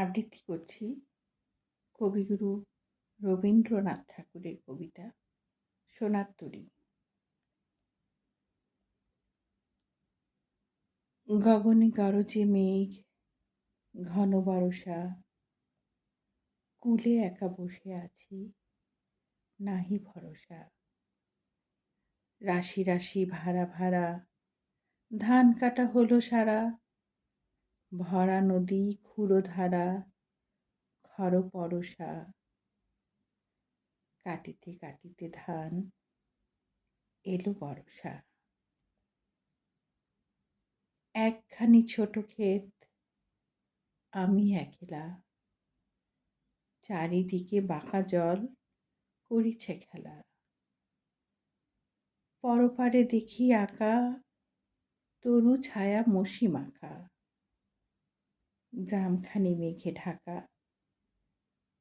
আবৃত্তি করছি কবিগুরু রবীন্দ্রনাথ ঠাকুরের কবিতা সোনার তরী। গগনে গরজে মেঘ, ঘন বরষা, কূলে একা বসে আছি, নাহি ভরসা। রাশি রাশি ভাড়া ভাড়া, ধান কাটা হলো সারা, ভরা নদী ক্ষুরধারা, খর পরশা। কাটিতে কাটিতে ধান এলো বরষা। একখানি ছোট ক্ষেত, আমি একলা, চারিদিকে বাঁকা জল করিছে খেলা। পরপারে দেখি আঁকা তরু ছায়া মসি মাখা, গ্রামখানি মেঘে ঢাকা,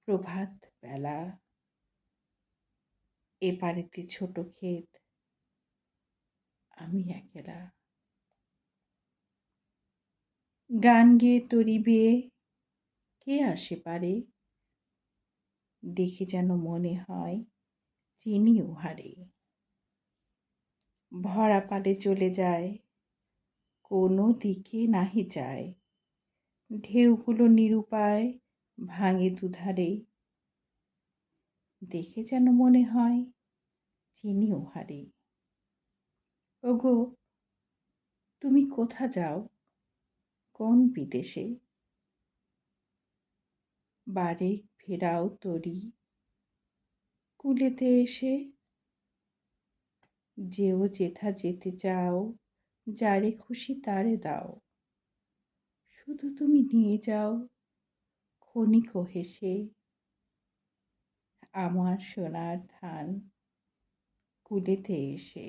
প্রভাত বেলা। এপারেতে ছোট ক্ষেত, আমি একলা। গান গেয়ে তরি বেয়ে কে আসে পারে, দেখে যেন মনে হয় চিনি উহারে। ভরা পালে চলে যায়, কোনো দিকে নাহি যায়, ঢেউগুলো নিরুপায় ভাঙে দুধারে। দেখে যেন মনে হয় চিনি উহারে। ওগো, তুমি কোথা যাও, কোন বিদেশে? বারে ফেরাও তরি কূলেতে এসে। যেও যেথা যেতে চাও, যারে খুশি তারে দাও, শুধু তুমি নিয়ে যাও ক্ষণিক হেসে আমার সোনার ধান কূলেতে এসে।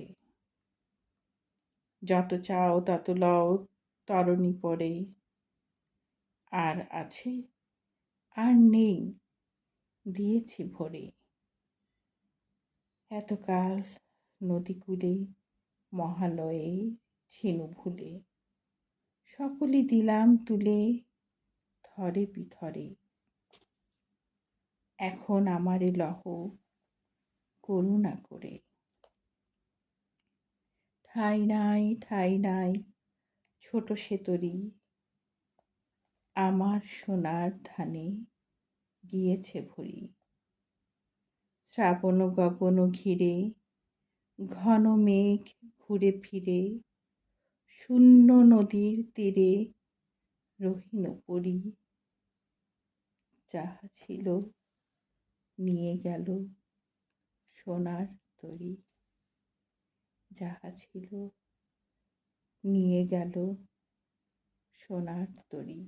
যত চাও তত লও তরণী পড়ে, আর আছে আর নেই দিয়েছি ভরে। এতকাল নদীকূলে মহালয়ে ছিনু ভুলে, সকলই দিলাম তুলে থরে বিথরে। এখন আমারে লহ করুণা করে। ঠাঁই নাই ঠাঁই নাই ছোট সে তরী, আমার সোনার ধানে গিয়েছে ভরি। শ্রাবণ গগন ঘিরে, ঘন মেঘ ঘুরে ফিরে, শূন্য নদীর তীরে রহিল পড়ি। যাহা ছিল নিয়ে গেল সোনার তরী, যাহা ছিল নিয়ে গেল সোনার তরী।